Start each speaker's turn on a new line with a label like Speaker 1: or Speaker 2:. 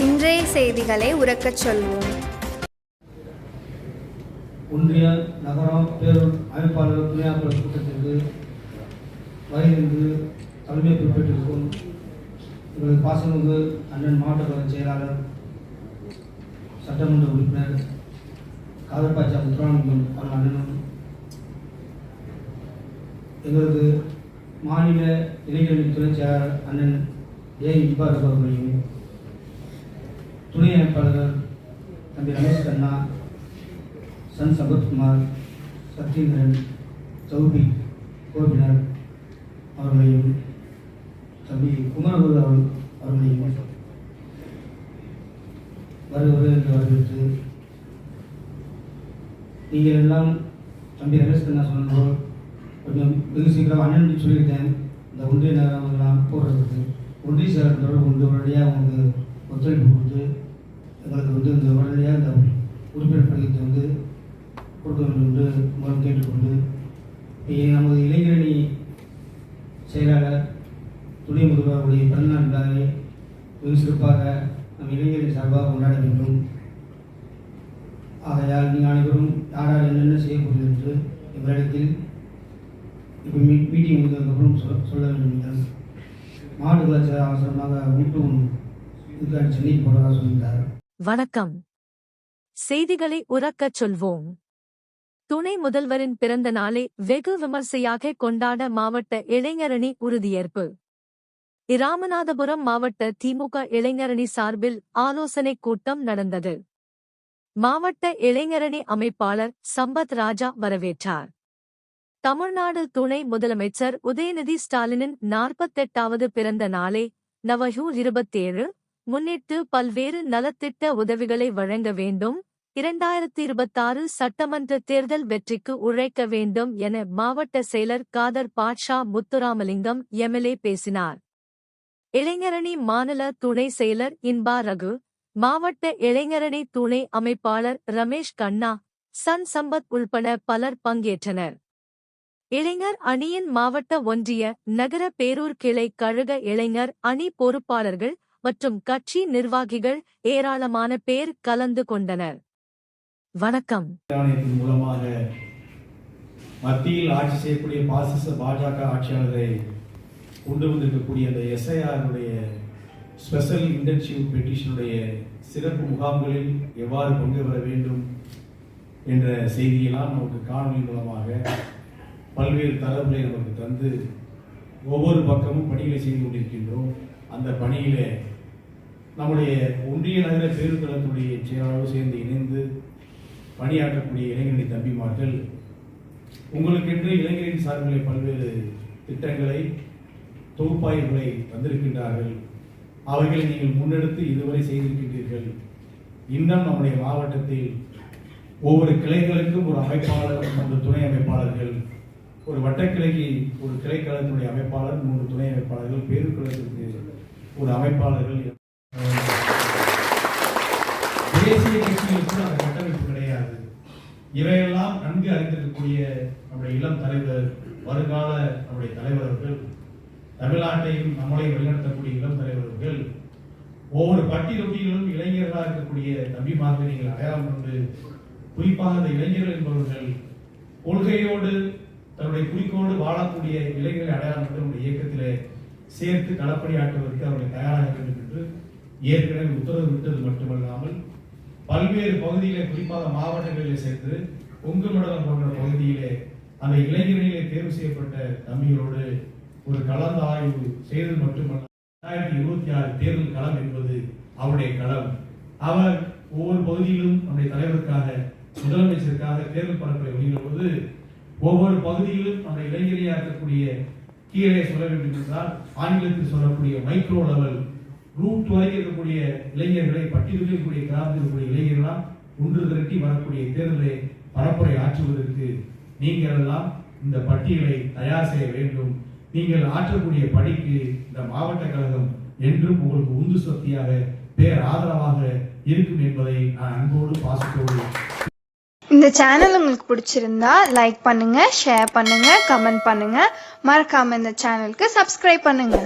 Speaker 1: இன்றைய செய்திகளை உரக்கச் சொல்வோம்.
Speaker 2: ஒன்றிய நகரம் பேரூர் அமைப்பாளர் துணையாளர் கூட்டத்திற்கு வருகின்ற தலைமை பொறுப்பேற்றிருக்கும் எங்களது பாசமிகு அண்ணன் மாவட்ட கழக செயலாளர் சட்டமன்ற உறுப்பினர் காதர்பாச்சா முத்துராமலிங்கம் அவர்கள் அண்ணனும், எங்களது மாநில இளைஞரணி துணை செயலாளர் அண்ணன் இப்பார் அவர்களையும், துணை அமைப்பாளர்கள் தம்பி ரமேஷ் கண்ணா, சன் சம்பத்குமார், சத்யேந்திரன், சௌபி கோபினர் அவர்களையும், தம்பி குமரகுரு அவர்களையும் வருவது என்று வரவேற்று, நீங்கள் எல்லாம் தம்பி ரமேஷ் கண்ணா சொன்னபோல் கொஞ்சம் வெகு சீக்கிரம் அண்ணன் சொல்லியிருக்கேன். இந்த ஒன்றிய நகரமெல்லாம் போடுறதுக்கு ஒன்றிய செயலர் தொடர்பு கொண்டு உடனடியாக உங்களுக்கு ஒத்துழைப்பு கொடுத்து எங்களுக்கு இந்த உடனடியாக இந்த உறுப்பினர் படிவத்தை கொடுக்க வேண்டும் என்று மூலம் கேட்டுக்கொண்டு, நமது இளைஞரணி செயலாளர் துணை முதல்வருடைய பிறந்தநாள் விழாவை வெகு சிறப்பாக நம் இளைஞரணி சார்பாக கொண்டாட வேண்டும். ஆகையால் நீங்கள் அனைவரும் யாரால் என்னென்ன செய்யப்படுகிறது என்று எங்களிடத்தில் இப்போ மீட்டிங் முடிந்ததுக்கப்புறம் சொல்ல வேண்டும். நீங்கள் மாவட்ட கலாச்சார அவசரமாக இதுக்காக சென்னைக்கு போகிறதா சொல்லியிருந்தார்.
Speaker 3: வணக்கம். செய்திகளை உரக்கச் சொல்வோம். துணை முதல்வரின் பிறந்த நாளை வெகு விமர்சையாக கொண்டாட மாவட்ட இளைஞரணி உறுதியேற்பு. இராமநாதபுரம் மாவட்ட திமுக இளைஞரணி சார்பில் ஆலோசனைக் கூட்டம் நடந்தது. மாவட்ட இளைஞரணி அமைப்பாளர் சம்பத் ராஜா வரவேற்றார். தமிழ்நாடு துணை முதலமைச்சர் உதயநிதி ஸ்டாலினின் 48வது பிறந்த நாளை நவம்பர் 27 முன்னிட்டு பல்வேறு நலத்திட்ட உதவிகளை வழங்க வேண்டும், 2026 சட்டமன்ற தேர்தல் வெற்றிக்கு உழைக்க வேண்டும் என மாவட்ட செயலர் காதர் பாட்ஷா முத்துராமலிங்கம் எம்எல்ஏ பேசினார். இளைஞரணி மாநில துணை செயலர் இன்பா ரகு, மாவட்ட இளைஞரணி துணை அமைப்பாளர் ரமேஷ் கண்ணா, சன் சம்பத் உள்பட பலர் பங்கேற்றனர். இளைஞர் அணியின் மாவட்ட ஒன்றிய நகர பேரூர் கிளை கழக இளைஞர் அணி பொறுப்பாளர்கள் மற்றும் கட்சி நிர்வாகிகள் ஏராளமான பேர் கலந்து கொண்டனர். வணக்கம்.
Speaker 4: மூலமாக மத்தியில் ஆட்சி செய்யக்கூடிய பாசிச பாஜக ஆட்சியாளரை கொண்டு வந்திருக்கக்கூடிய அந்த எஸ்ஐஆருடைய ஸ்பெஷல் இன்டென்சிவ் பெட்டிஷனுடைய சிறப்பு முகாம்களில் எவ்வாறு கொண்டு வர வேண்டும் என்ற செய்தியெல்லாம் நமக்கு காணொலி மூலமாக பல்வேறு தரவுகளை நமக்கு தந்து ஒவ்வொரு பக்கமும் பணிகளை செய்து கொண்டிருக்கின்றோம். அந்த பணியிலே நம்முடைய ஒன்றிய நகர பேருந்தளத்துடைய செயலாளர் சேர்ந்து இணைந்து பணியாற்றக்கூடிய இளைஞரணி தம்பிமார்கள் உங்களுக்கென்று இளைஞரின் சார்பிலே பல்வேறு திட்டங்களை தொகுப்பாய்வுகளை தந்திருக்கின்றார்கள். அவைகளை நீங்கள் முன்னெடுத்து இதுவரை செய்திருக்கின்றீர்கள். இன்னும் நம்முடைய மாவட்டத்தில் ஒவ்வொரு கிளைகளுக்கும் ஒரு அமைப்பாளர், 3 துணை அமைப்பாளர்கள், ஒரு வட்டக்கிளைக்கு ஒரு கிளைக்கழகத்தினுடைய அமைப்பாளர், 3 துணை அமைப்பாளர்கள், பேரூர் கழகத்திற்கு ஒரு அமைப்பாளர்கள், தேசிய கட்சிகளுக்கு அந்த கட்டமைப்பு கிடையாது. இவையெல்லாம் நன்கு அறிந்திருக்கக்கூடிய நம்முடைய இளம் தலைவர், வருங்கால நம்முடைய தலைவர்கள், தமிழ்நாட்டையும் நம்மளையும் வழிநடத்தக்கூடிய இளம் தலைவர்கள், ஒவ்வொரு பட்டி தொட்டியிலும் இளைஞர்களாக இருக்கக்கூடிய தம்பிமார்கள் நீங்கள் அடையாளம் கொண்டு, குறிப்பாக அந்த இளைஞர்கள் என்பவர்கள் கொள்கையோடு தன்னுடைய குறிக்கோடு வாழக்கூடிய இளைஞர்களை அடையாளம் கொண்டு நம்முடைய இயக்கத்திலே சேர்த்து களப்பணியாற்றுவதற்கு அவர்களை தயாராக வேண்டும் என்று ஏற்கனவே உத்தரவு விட்டது மட்டுமல்லாமல் பல்வேறு பகுதியிலே, குறிப்பாக மாவட்டங்களிலே சேர்த்து கொங்கு மண்டலம் போன்ற பகுதியிலே அந்த இளைஞர்களிலே தேர்வு செய்யப்பட்ட தம்பிகளோடு ஒரு கலந்து ஆய்வு செய்தது மட்டுமல்ல, 2026 தேர்தல் களம் என்பது அவருடைய களம். அவர் ஒவ்வொரு பகுதியிலும் நம்முடைய தலைவருக்காக, முதலமைச்சருக்காக தேர்தல் பரப்பை வெளியிடும் போது ஒவ்வொரு பகுதியிலும் நம்ம இளைஞரையாக இருக்கக்கூடிய, கீழே சொல்ல வேண்டும் என்றால் ஆங்கிலத்தில் சொல்லக்கூடிய மைக்ரோ லெவல் ரூட் வரைக்கும் இருக்கக்கூடிய இளைஞர்களை, பட்டியலில் இருக்கக்கூடிய கிராமத்தில் இருக்கக்கூடிய இளைஞர்களாம் ஒன்று திரட்டி வரக்கூடிய தேர்தலை பரப்புரை ஆற்றுவதற்கு நீங்கள் எல்லாம் இந்த பட்டியலை தயார் செய்ய வேண்டும். நீங்கள் ஆற்றக்கூடிய பணிக்கு இந்த மாவட்ட கழகம் என்றும் உங்களுக்கு உந்து சக்தியாக, பேர் ஆதரவாக இருக்கும் என்பதை நான் அன்போடு பாசத்தோடு.
Speaker 1: இந்த சேனல் உங்களுக்கு பிடிச்சிருந்தா லைக் பண்ணுங்க, ஷேர் பண்ணுங்க, கமெண்ட் பண்ணுங்க. மறக்காம இந்த சேனலுக்கு சப்ஸ்கிரைப் பண்ணுங்க.